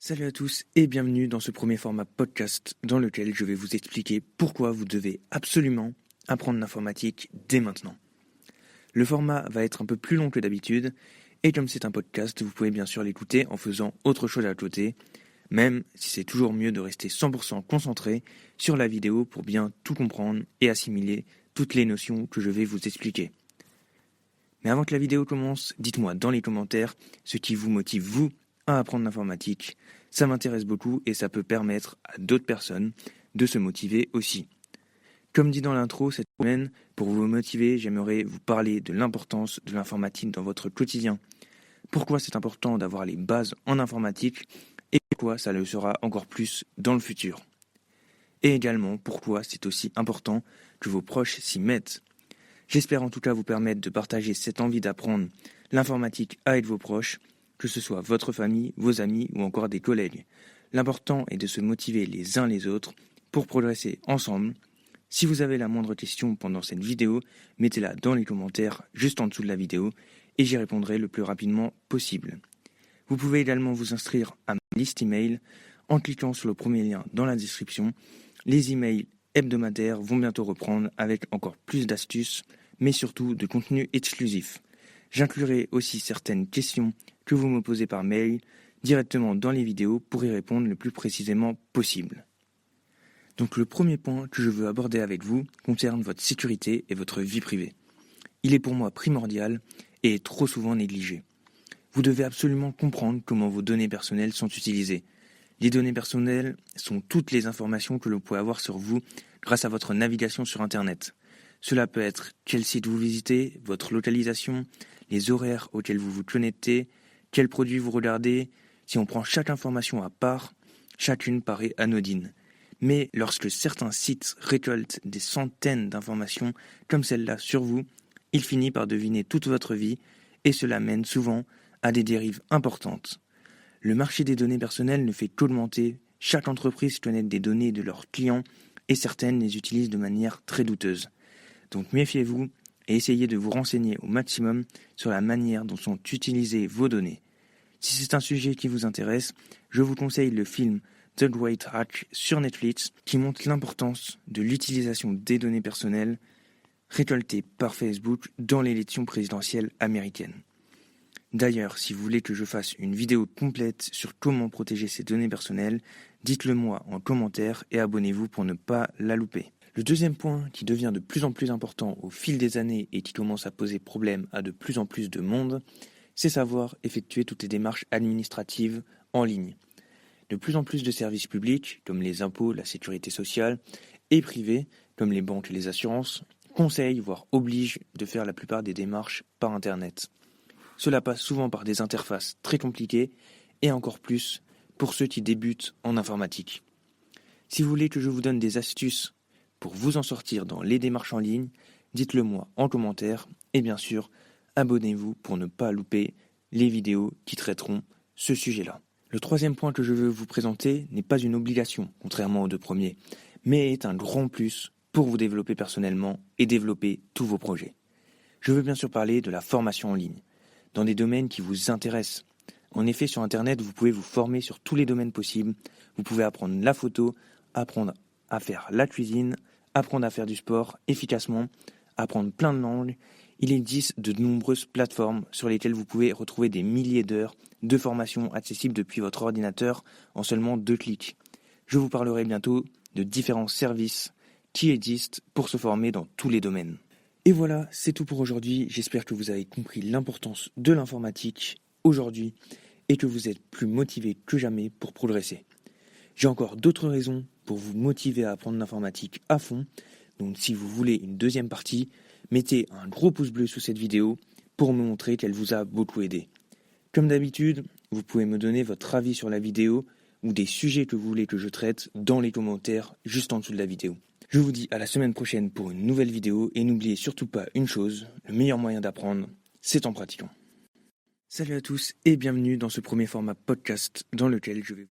Salut à tous et bienvenue dans ce premier format podcast dans lequel je vais vous expliquer pourquoi vous devez absolument apprendre l'informatique dès maintenant. Le format va être un peu plus long que d'habitude et comme c'est un podcast, vous pouvez bien sûr l'écouter en faisant autre chose à côté, même si c'est toujours mieux de rester 100% concentré sur la vidéo pour bien tout comprendre et assimiler toutes les notions que je vais vous expliquer. Mais avant que la vidéo commence, dites-moi dans les commentaires ce qui vous motive vous à apprendre l'informatique. Ça m'intéresse beaucoup et ça peut permettre à d'autres personnes de se motiver aussi. Comme dit dans l'intro, cette semaine, pour vous motiver, j'aimerais vous parler de l'importance de l'informatique dans votre quotidien. Pourquoi c'est important d'avoir les bases en informatique et pourquoi ça le sera encore plus dans le futur. Et également pourquoi c'est aussi important que vos proches s'y mettent. J'espère en tout cas vous permettre de partager cette envie d'apprendre l'informatique avec vos proches, que ce soit votre famille, vos amis ou encore des collègues. L'important est de se motiver les uns les autres pour progresser ensemble. Si vous avez la moindre question pendant cette vidéo, mettez-la dans les commentaires juste en dessous de la vidéo et j'y répondrai le plus rapidement possible. Vous pouvez également vous inscrire à ma liste email en cliquant sur le premier lien dans la description. Les emails hebdomadaires vont bientôt reprendre avec encore plus d'astuces, mais surtout de contenu exclusif. J'inclurai aussi certaines questions que vous me posez par mail directement dans les vidéos pour y répondre le plus précisément possible. Donc le premier point que je veux aborder avec vous concerne votre sécurité et votre vie privée. Il est pour moi primordial et est trop souvent négligé. Vous devez absolument comprendre comment vos données personnelles sont utilisées. Les données personnelles sont toutes les informations que l'on peut avoir sur vous grâce à votre navigation sur Internet. Cela peut être quel site vous visitez, votre localisation, les horaires auxquels vous vous connectez, quels produits vous regardez. Si on prend chaque information à part, chacune paraît anodine. Mais lorsque certains sites récoltent des centaines d'informations comme celle-là sur vous, il finit par deviner toute votre vie et cela mène souvent à des dérives importantes. Le marché des données personnelles ne fait qu'augmenter. Chaque entreprise connaît des données de leurs clients et certaines les utilisent de manière très douteuse. Donc méfiez-vous et essayez de vous renseigner au maximum sur la manière dont sont utilisées vos données. Si c'est un sujet qui vous intéresse, je vous conseille le film The Great Hack sur Netflix qui montre l'importance de l'utilisation des données personnelles récoltées par Facebook dans l'élection présidentielle américaine. D'ailleurs, si vous voulez que je fasse une vidéo complète sur comment protéger ces données personnelles, dites-le moi en commentaire et abonnez-vous pour ne pas la louper. Le deuxième point qui devient de plus en plus important au fil des années et qui commence à poser problème à de plus en plus de monde, c'est savoir effectuer toutes les démarches administratives en ligne. De plus en plus de services publics, comme les impôts, la sécurité sociale, et privés, comme les banques et les assurances, conseillent, voire obligent de faire la plupart des démarches par Internet. Cela passe souvent par des interfaces très compliquées et encore plus pour ceux qui débutent en informatique. Si vous voulez que je vous donne des astuces pour vous en sortir dans les démarches en ligne, dites-le moi en commentaire et bien sûr, abonnez-vous pour ne pas louper les vidéos qui traiteront ce sujet-là. Le troisième point que je veux vous présenter n'est pas une obligation, contrairement aux deux premiers, mais est un grand plus pour vous développer personnellement et développer tous vos projets. Je veux bien sûr parler de la formation en ligne, dans des domaines qui vous intéressent. En effet, sur Internet, vous pouvez vous former sur tous les domaines possibles. Vous pouvez apprendre la photo, apprendre à faire la cuisine, apprendre à faire du sport efficacement, apprendre plein de langues. Il existe de nombreuses plateformes sur lesquelles vous pouvez retrouver des milliers d'heures de formation accessibles depuis votre ordinateur en seulement 2 clics. Je vous parlerai bientôt de différents services qui existent pour se former dans tous les domaines. Et voilà, c'est tout pour aujourd'hui. J'espère que vous avez compris l'importance de l'informatique aujourd'hui et que vous êtes plus motivé que jamais pour progresser. J'ai encore d'autres raisons pour vous motiver à apprendre l'informatique à fond. Donc si vous voulez une deuxième partie, mettez un gros pouce bleu sous cette vidéo pour me montrer qu'elle vous a beaucoup aidé. Comme d'habitude, vous pouvez me donner votre avis sur la vidéo ou des sujets que vous voulez que je traite dans les commentaires juste en dessous de la vidéo. Je vous dis à la semaine prochaine pour une nouvelle vidéo et n'oubliez surtout pas une chose, le meilleur moyen d'apprendre, c'est en pratiquant. Salut à tous et bienvenue dans ce premier format podcast dans lequel je vais